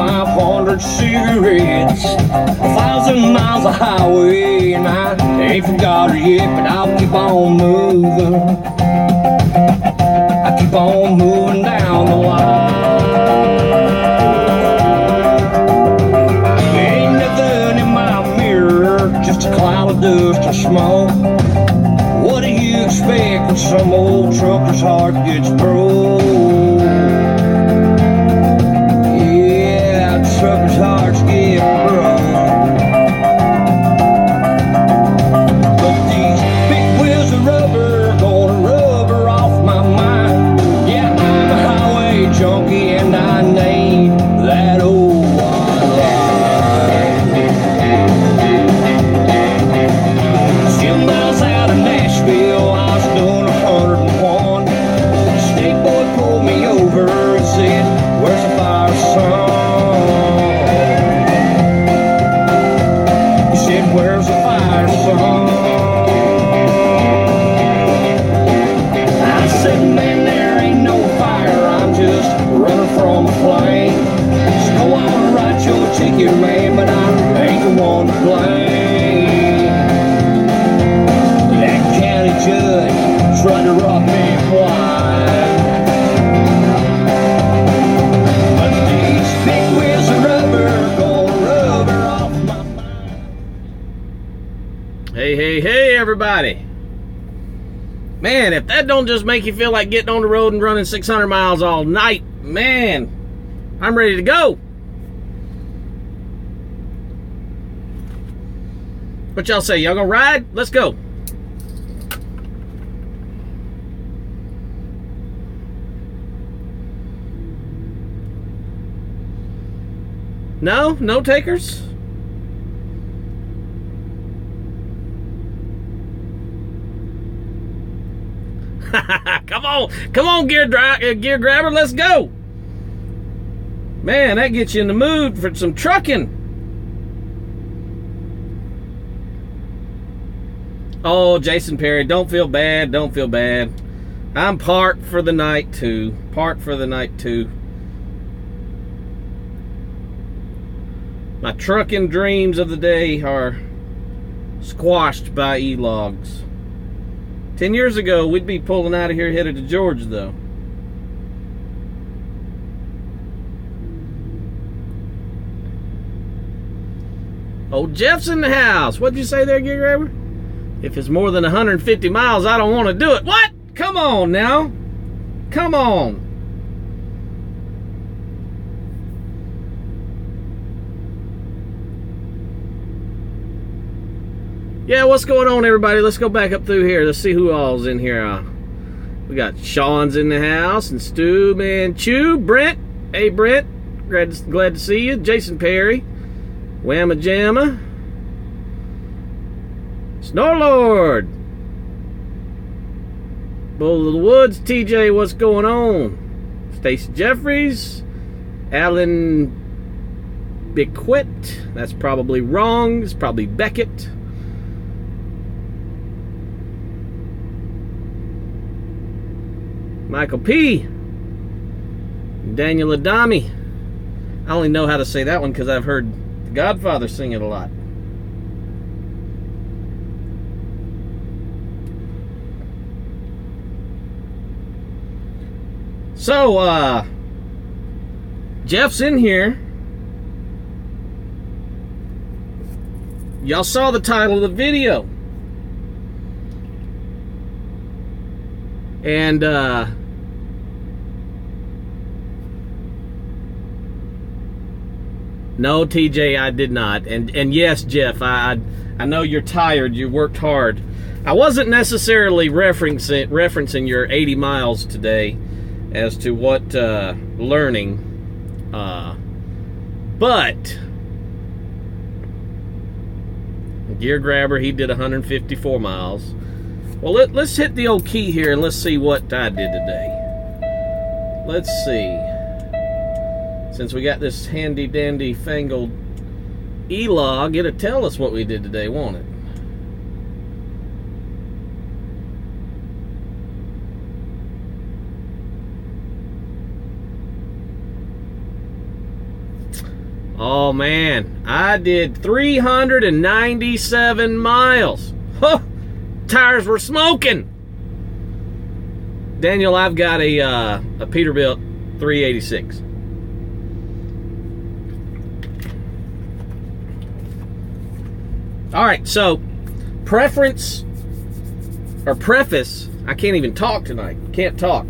500 cigarettes, 1,000 miles of highway, and I ain't forgot her yet, but I'll keep on moving. I keep on moving down the line. There ain't nothing in my mirror, just a cloud of dust and smoke. What do you expect when some old trucker's heart gets broke? Yeah, truckers' hearts get broke. But these big wheels of rubber gonna rubber off my mind. Yeah, I'm a highway junkie and I need that old one line. 10 miles out of Nashville, I was doing 101. The state boy pulled me over and said, "Where's the fire, son?" He said, "Where's the fire, son?" I said, "Man, there ain't no fire. I'm just running from a flame. So go on and write your ticket, man, but I ain't the one to blame." That county judge tried to rob me blind. But these big wheels of rubber gonna rubber off my mind. Hey, everybody. Man, if that don't just make you feel like getting on the road and running 600 miles all night, man, I'm ready to go. What y'all say? Y'all gonna ride? Let's go. No? No takers? Come on, gear grabber, let's go. Man, that gets you in the mood for some trucking. Oh, Jason Perry, don't feel bad, don't feel bad. I'm parked for the night too. My trucking dreams of the day are squashed by e-logs. 10 years ago, we'd be pulling out of here headed to Georgia, though. Old Jeff's in the house. What'd you say there, Gear Grabber? If it's more than 150 miles, I don't want to do it. What? Come on now. Come on. Yeah, what's going on, everybody? Let's go back up through here. Let's see who all's in here. We got Sean's in the house, and Stu, man, Chew, Brent. Hey, Brent. Glad to see you. Jason Perry. Whamma Jamma. Snorlord. Bull of the Woods. TJ, what's going on? Stacey Jeffries. Alan Bequet. That's probably wrong. It's probably Beckett. Michael P. Daniel Adami. I only know how to say that one because I've heard the Godfather sing it a lot. So, Jeff's in here. Y'all saw the title of the video. And, no, TJ, I did not. And yes, Jeff, I know you're tired. You worked hard. I wasn't necessarily referencing your 80 miles today as to what learning. But Gear Grabber, he did 154 miles. Well, let's hit the old key here and let's see what I did today. Let's see. Since we got this handy dandy fangled e-log, it'll tell us what we did today, won't it? Oh man, I did 397 miles. Huh, tires were smoking. Daniel, I've got a Peterbilt 386. All right, so Preface, I can't even talk tonight. Can't talk.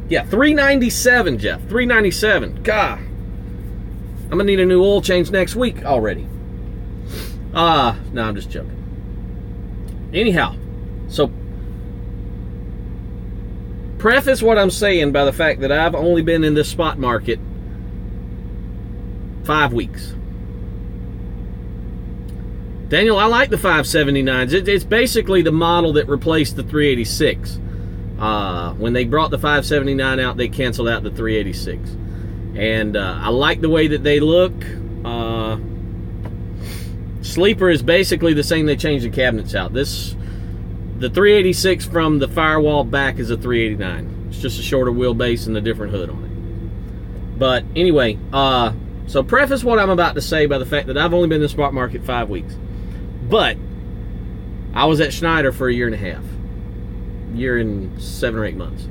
Yeah, 397, Jeff. 397. God. I'm gonna need a new oil change next week already. No, I'm just joking. Anyhow, so preface what I'm saying by the fact that I've only been in this spot market 5 weeks. Daniel, I like the 579s. It's basically the model that replaced the 386. When they brought the 579 out, they canceled out the 386. And I like the way that they look. Sleeper is basically the same. They changed the cabinets out. The 386 from the firewall back is a 389. It's just a shorter wheelbase and a different hood on it. But anyway, so preface what I'm about to say by the fact that I've only been in the spot market 5 weeks. But I was at Schneider for a year and a half. Year and 7 or 8 months.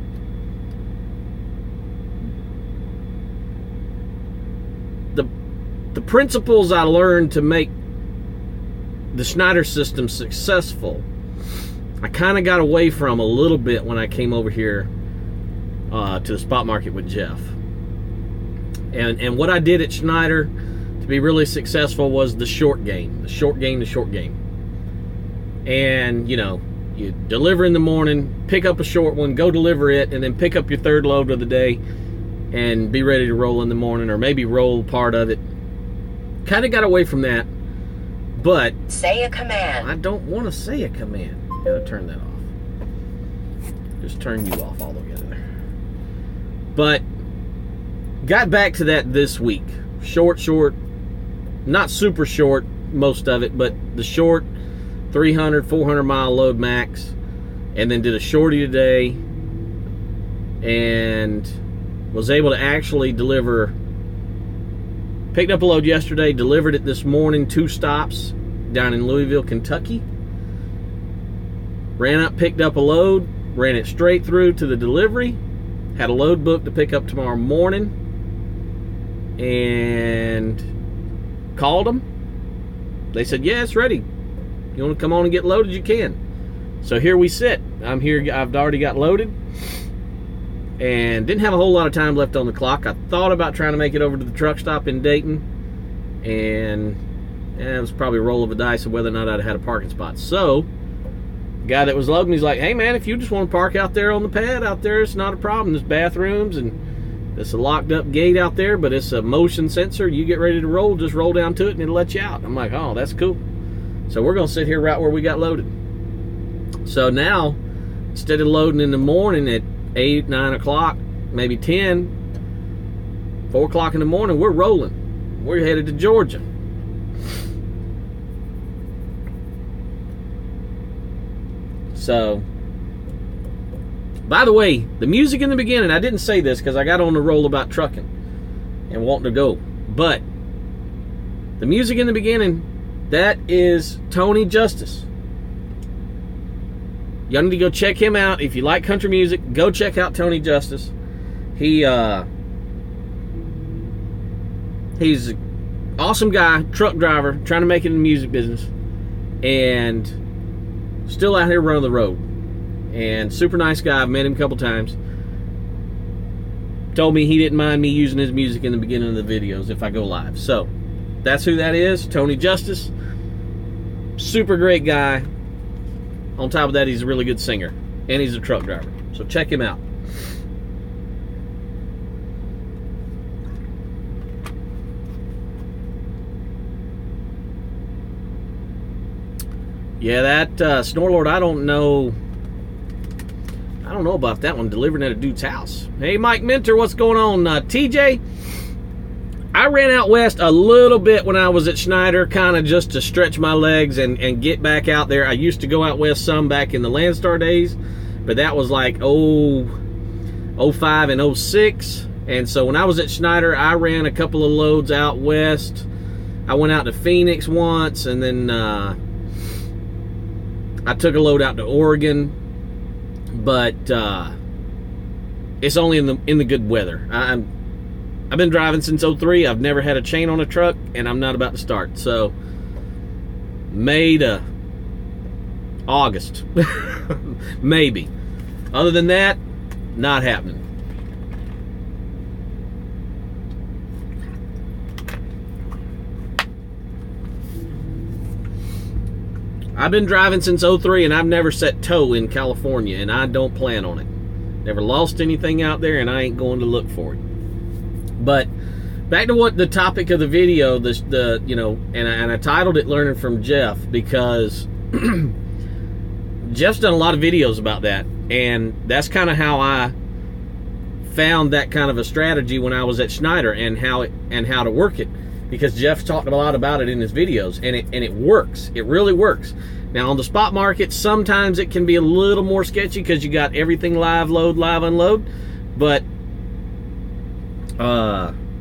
The principles I learned to make the Schneider system successful, I kind of got away from a little bit when I came over here to the spot market with Jeff. And what I did at Schneider to be really successful was the short game. The short game. And, you know, you deliver in the morning, pick up a short one, go deliver it, and then pick up your third load of the day and be ready to roll in the morning, or maybe roll part of it. Kind of got away from that, but say a command. I don't want to say a command. Gotta turn that off. Just turn you off altogether. But got back to that this week. Short, not super short, most of it, but the short 300, 400 mile load max, and then did a shorty today, and was able to actually deliver. Picked up a load yesterday, delivered it this morning, 2 stops down in Louisville, Kentucky. Ran up, picked up a load, ran it straight through to the delivery. Had a load booked to pick up tomorrow morning, and called them. They said, yeah, it's ready. You want to come on and get loaded? You can. So here we sit. I'm here. I've already got loaded and didn't have a whole lot of time left on the clock. I thought about trying to make it over to the truck stop in Dayton, and it was probably a roll of the dice of whether or not I'd had a parking spot. So the guy that was loading, he's like, hey man, if you just want to park out there on the pad out there, it's not a problem. There's bathrooms and it's a locked up gate out there, but it's a motion sensor. You get ready to roll, just roll down to it and it'll let you out. I'm like, oh, that's cool. So we're going to sit here right where we got loaded. So now, instead of loading in the morning at 8, 9 o'clock, maybe 10, 4 o'clock in the morning, we're rolling. We're headed to Georgia. So, by the way, the music in the beginning, I didn't say this because I got on the roll about trucking and wanting to go. But the music in the beginning, that is Tony Justice. Y'all need to go check him out. If you like country music, go check out Tony Justice. He's an awesome guy, truck driver, trying to make it in the music business, and still out here running the road. And super nice guy. I've met him a couple times. Told me he didn't mind me using his music in the beginning of the videos if I go live. So that's who that is, Tony Justice. Super great guy. On top of that, he's a really good singer, and he's a truck driver. So check him out. Yeah, that Snorlord, I don't know about that one, delivering at a dude's house. Hey, Mike Mentor, what's going on? TJ, I ran out west a little bit when I was at Schneider, kind of just to stretch my legs and get back out there. I used to go out west some back in the Landstar days, but that was like 05 and 06. And so when I was at Schneider, I ran a couple of loads out west. I went out to Phoenix once, and then I took a load out to Oregon. But it's only in the good weather. I've been driving since '03. I've never had a chain on a truck, and I'm not about to start. So May to August, maybe. Other than that, not happening. I've been driving since '03, and I've never set toe in California, and I don't plan on it. Never lost anything out there, and I ain't going to look for it. But back to what the topic of the video, and I titled it "Learning from Jeff" because Jeff's done a lot of videos about that, and that's kind of how I found that kind of a strategy when I was at Schneider, and how to work it. Because Jeff's talked a lot about it in his videos, and it works. It really works. Now, on the spot market, sometimes it can be a little more sketchy because you got everything live load, live unload. But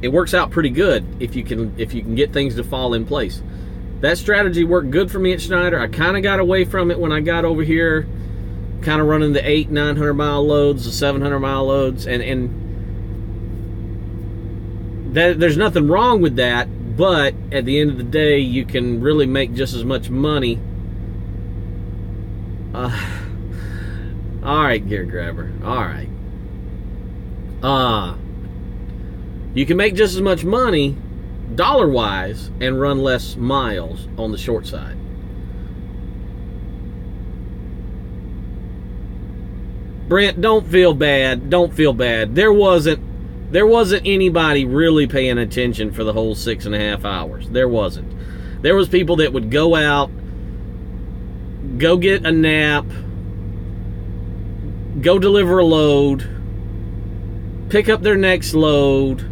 it works out pretty good if you can get things to fall in place. That strategy worked good for me at Schneider. I kind of got away from it when I got over here, kind of running the 800-900 mile loads, the 700 mile loads, and there's nothing wrong with that. But at the end of the day, you can really make just as much money. All right, Gear Grabber. All right. You can make just as much money dollar-wise and run less miles on the short side. Brent, don't feel bad. Don't feel bad. There wasn't anybody really paying attention for the whole 6.5 hours. There wasn't. There was people that would go out, go get a nap, go deliver a load, pick up their next load,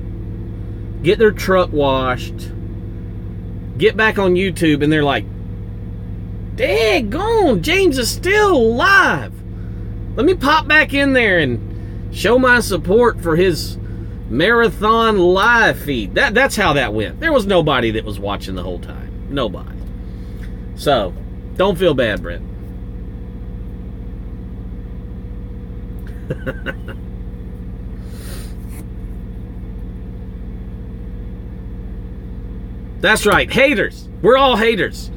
get their truck washed, get back on YouTube, and they're like, daggone, James is still alive. Let me pop back in there and show my support for his marathon live feed. That's how that went. There was nobody that was watching the whole time. Nobody. So, don't feel bad, Brent. That's right, haters. We're all haters.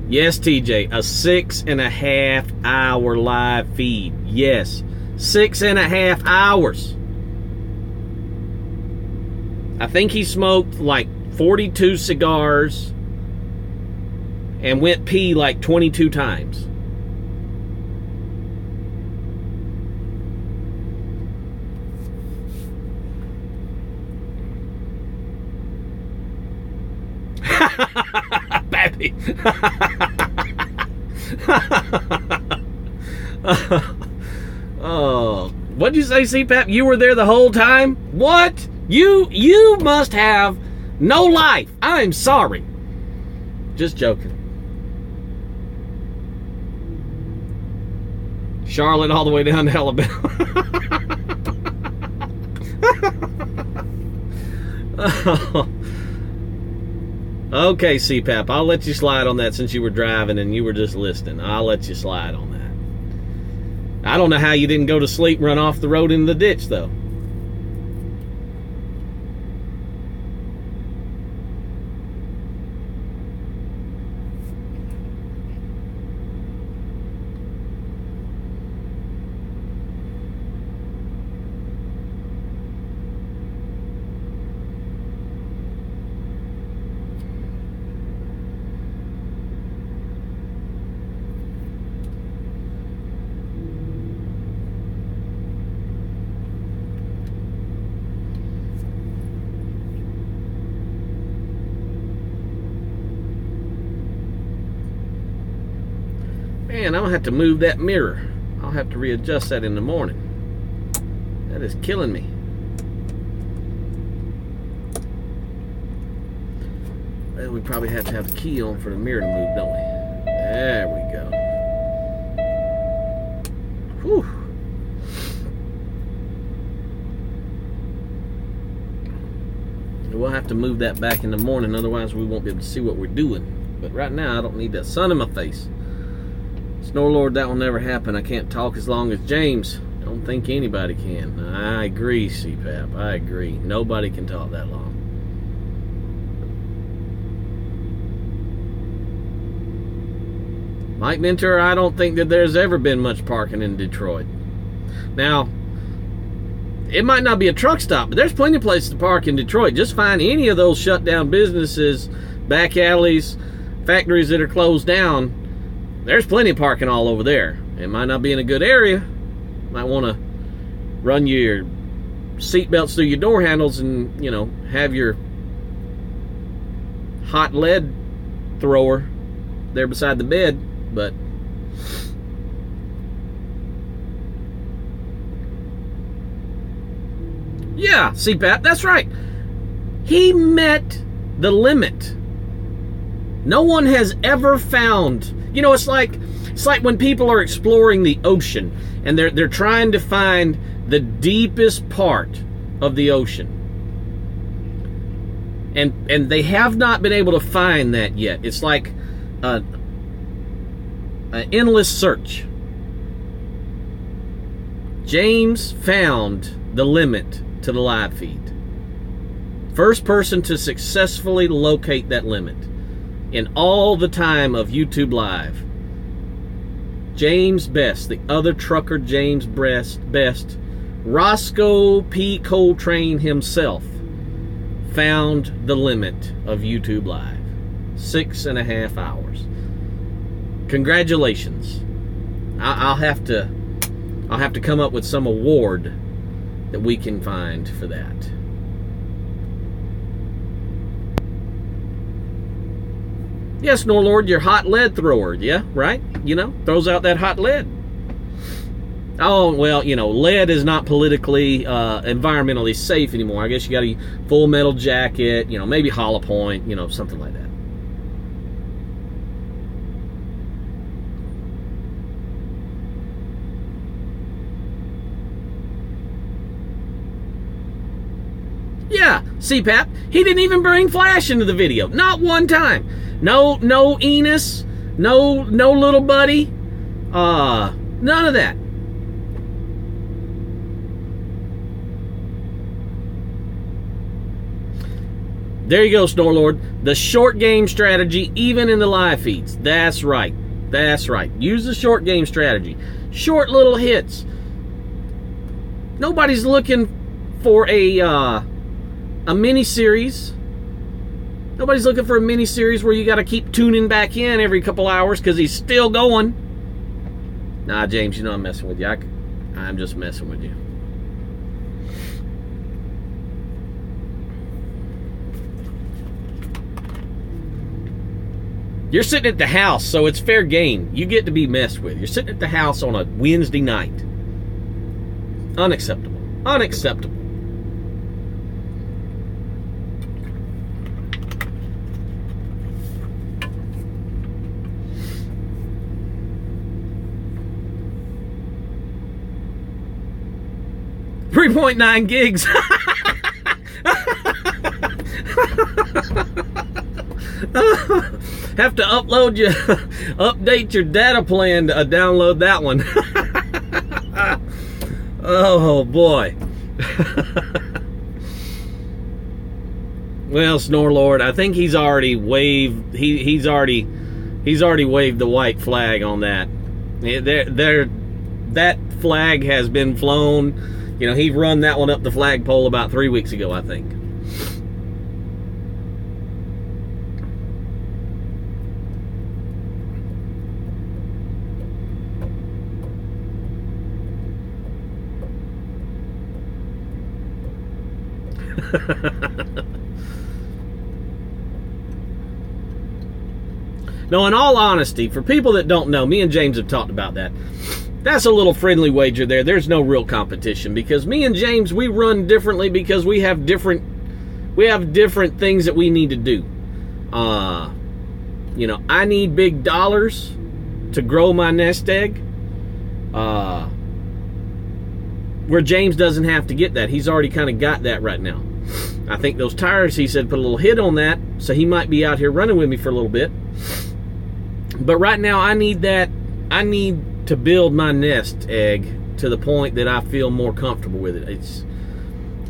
Yes, TJ, a 6.5 hour live feed. Yes, 6.5 hours. I think he smoked like 42 cigars and went pee like 22 times. Baby. Oh, what'd you say, CPAP? You were there the whole time? What? You must have no life. I'm sorry. Just joking. Charlotte all the way down to Alabama. Oh. Okay, CPAP, I'll let you slide on that since you were driving and you were just listening. I'll let you slide on that. I don't know how you didn't go to sleep and run off the road into the ditch, though. Man, I'm gonna have to move that mirror. I'll have to readjust that in the morning. That is killing me. Well, we probably have to have the key on for the mirror to move, don't we? There we go. Whew. We'll have to move that back in the morning, otherwise we won't be able to see what we're doing. But right now, I don't need that sun in my face. Snore Lord, that will never happen. I can't talk as long as James. Don't think anybody can. I agree, CPAP. I agree. Nobody can talk that long. Mike Mentor, I don't think that there's ever been much parking in Detroit. Now, it might not be a truck stop, but there's plenty of places to park in Detroit. Just find any of those shut down businesses, back alleys, factories that are closed down. There's plenty of parking all over there. It might not be in a good area. Might want to run your seat belts through your door handles and, you know, have your hot lead thrower there beside the bed, but yeah, CPAP, that's right. He met the limit. No one has ever found, you know, it's like when people are exploring the ocean and they're trying to find the deepest part of the ocean. And they have not been able to find that yet. It's like an endless search. James found the limit to the live feed. First person to successfully locate that limit in all the time of YouTube Live. James Best, the other trucker James Best, Roscoe P. Coltrane himself, found the limit of YouTube Live. 6.5 hours. Congratulations. I'll have to come up with some award that we can find for that. Yes, Norlord, your hot lead thrower, yeah, right? You know, throws out that hot lead. Oh, well, you know, lead is not politically, environmentally safe anymore. I guess you got a full metal jacket, you know, maybe hollow point, you know, something like that. Yeah, CPAP, he didn't even bring Flash into the video. Not one time. No Enos, no little buddy. None of that. There you go, Snorlord. The short game strategy, even in the live feeds. That's right. That's right. Use the short game strategy. Short little hits. Nobody's looking for a mini-series. Nobody's looking for a mini-series where you got to keep tuning back in every couple hours because he's still going. Nah, James, you know I'm messing with you. I'm just messing with you. You're sitting at the house, so it's fair game. You get to be messed with. You're sitting at the house on a Wednesday night. Unacceptable. Unacceptable. .9 gigs. Have to update your data plan to download that one. Oh boy. Well, Snorlord, I think he's already waved. He's already waved the white flag on that. That flag has been flown. You know, he run that one up the flagpole about 3 weeks ago, I think. No, in all honesty, for people that don't know, me and James have talked about that. That's a little friendly wager there. There's no real competition because me and James, we run differently because we have different things that we need to do. You know, I need big dollars to grow my nest egg. where James doesn't have to get that. He's already kind of got that right now. I think those tires, he said, put a little hit on that, so he might be out here running with me for a little bit. But right now, I need that. I need to build my nest egg to the point that I feel more comfortable with it.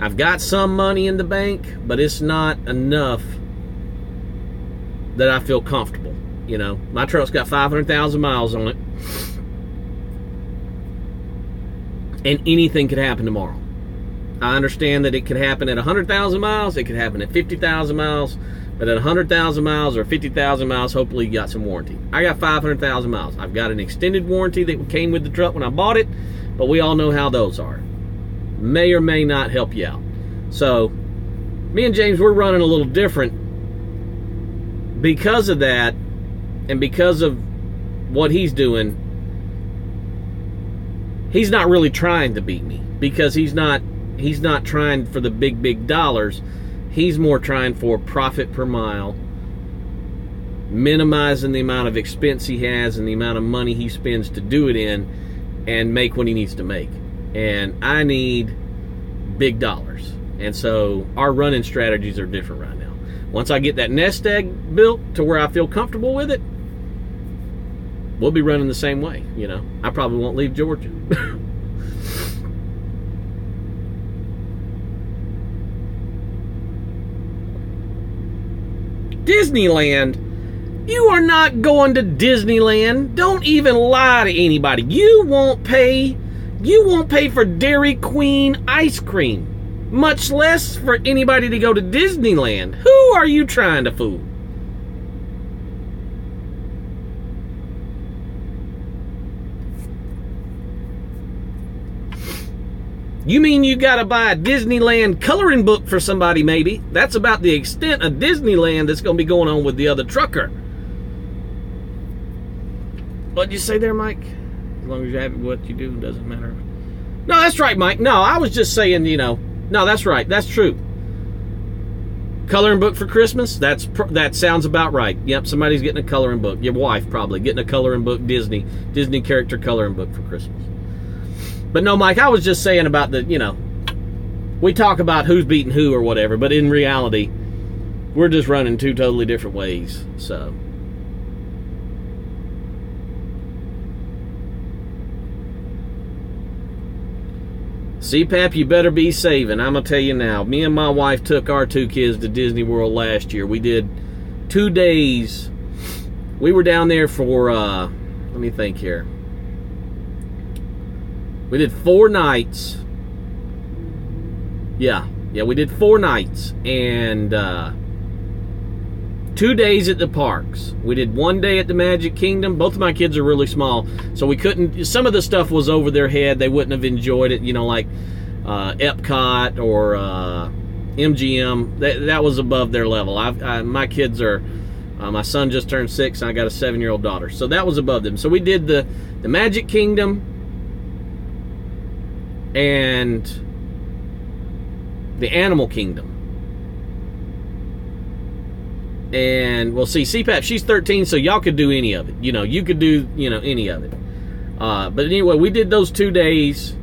I've got some money in the bank, but it's not enough that I feel comfortable. You know, my truck's got 500,000 miles on it, and anything could happen tomorrow. I understand that it could happen at 100,000 miles, it could happen at 50,000 miles, but at 100,000 miles or 50,000 miles, hopefully you got some warranty. I got 500,000 miles. I've got an extended warranty that came with the truck when I bought it, but we all know how those are. May or may not help you out. So, me and James, we're running a little different because of that, and because of what he's doing. He's not really trying to beat me, because he's not trying for the big dollars. He's more trying for profit per mile, minimizing the amount of expense he has and the amount of money he spends to do it in, and make what he needs to make. And I need big dollars. And so our running strategies are different right now. Once I get that nest egg built to where I feel comfortable with it, we'll be running the same way. You know, I probably won't leave Georgia. Disneyland. You are not going to Disneyland. Don't even lie to anybody. You won't pay for Dairy Queen ice cream, much less for anybody to go to Disneyland. Who are you trying to fool? You mean you gotta buy a Disneyland coloring book for somebody, maybe? That's about the extent of Disneyland that's gonna be going on with the other trucker. What'd you say there, Mike? As long as you have what you do, it doesn't matter. No, that's right, Mike. No, I was just saying, you know. No, that's right. That's true. Coloring book for Christmas? That sounds about right. Yep, somebody's getting a coloring book. Your wife probably getting a coloring book, Disney character coloring book for Christmas. But no, Mike, I was just saying about the, you know, we talk about who's beating who or whatever, but in reality, we're just running two totally different ways. So CPAP, you better be saving. I'm going to tell you now. Me and my wife took our two kids to Disney World last year. We did 2 days. We were down there for, let me think here. We did 4 nights. Yeah, we did 4 nights. And 2 days at the parks. We did 1 day at the Magic Kingdom. Both of my kids are really small, so we couldn't, some of the stuff was over their head. They wouldn't have enjoyed it, you know, like Epcot or MGM. That was above their level. My kids are, my son just turned 6, and I got a 7-year-old daughter. So that was above them. So we did the Magic Kingdom and the Animal Kingdom. And we'll see, CPAP, she's 13, so y'all could do any of it. You know, you could do, you know, any of it. But anyway, we did those 2 days.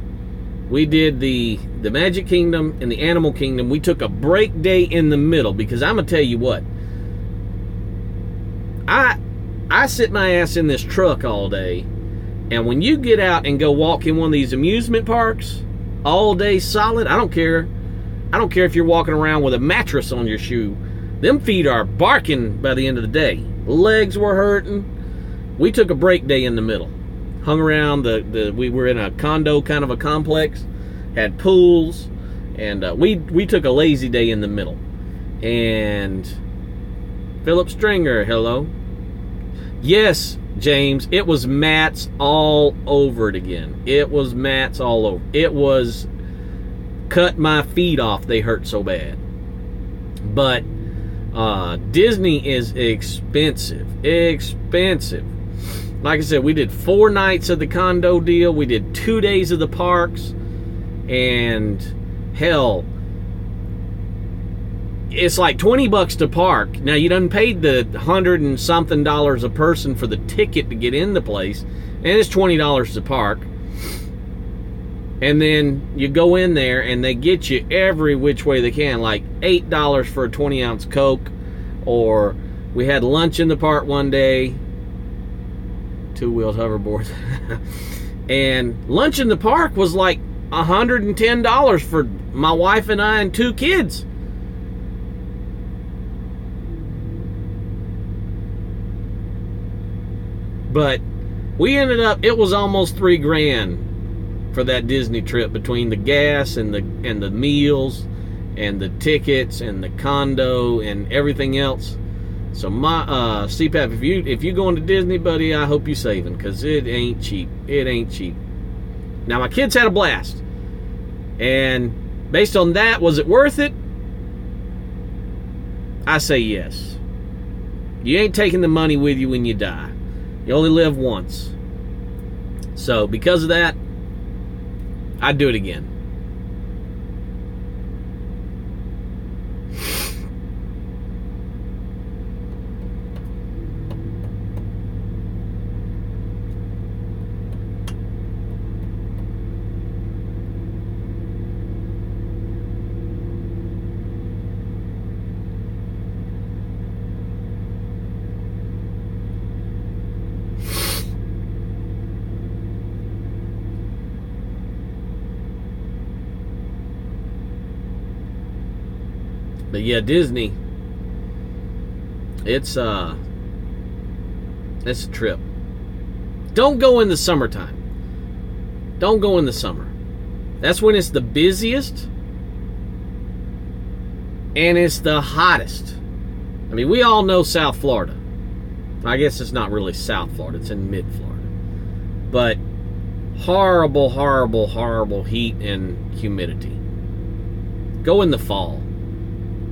We did the Magic Kingdom and the Animal Kingdom. We took a break day in the middle, because I'm going to tell you what. I sit my ass in this truck all day, and when you get out and go walk in one of these amusement parks all day solid, I don't care. I don't care if you're walking around with a mattress on your shoe. Them feet are barking by the end of the day. Legs were hurting. We took a break day in the middle. Hung around we were in a condo kind of a complex, had pools, and we took a lazy day in the middle. And Philip Stringer, hello. Yes, James, it was mats all over it again. It was mats all over. It was cut my feet off. They hurt so bad. But Disney is expensive. Like I said, we did 4 nights of the condo deal. We did 2 days of the parks. And hell, it's like $20 to park. Now, you done paid the $100 and something a person for the ticket to get in the place, and it's $20 to park. And then you go in there and they get you every which way they can, like $8 for a 20-ounce Coke, or we had lunch in the park one day, two-wheeled hoverboards, and lunch in the park was like $110 for my wife and I and 2 kids. But we ended up, it was almost $3,000 for that Disney trip, between the gas and the meals and the tickets and the condo and everything else. So my CPAP, if you going to Disney, buddy, I hope you saving, because it ain't cheap. It ain't cheap. Now my kids had a blast, and based on that, was it worth it? I say yes. You ain't taking the money with you when you die. You only live once. So because of that, I'd do it again. But yeah, Disney, it's a trip. Don't go in the summertime. Don't go in the summer. That's when it's the busiest and it's the hottest. I mean, we all know South Florida. I guess it's not really South Florida, it's in mid-Florida. But horrible, horrible, horrible heat and humidity. Go in the fall.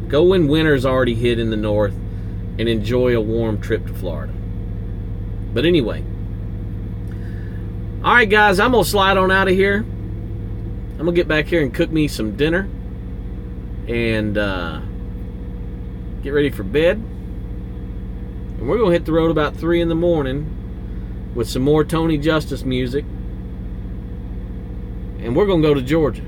Go when winter's already hit in the north and enjoy a warm trip to Florida. But anyway. Alright guys, I'm going to slide on out of here. I'm going to get back here and cook me some dinner. And get ready for bed. And we're going to hit the road about 3 in the morning with some more Tony Justice music. And we're going to go to Georgia.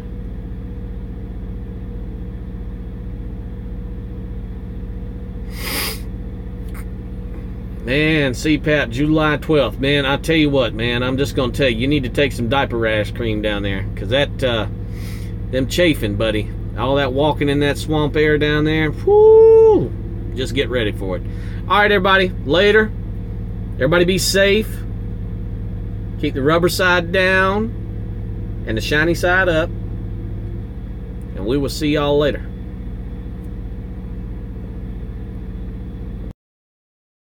Man, CPAP, July 12th. Man, I tell you what, man, I'm just going to tell you, you need to take some diaper rash cream down there. Because that, them chafing, buddy. All that walking in that swamp air down there. Whoo! Just get ready for it. All right, everybody. Later. Everybody be safe. Keep the rubber side down and the shiny side up. And we will see y'all later.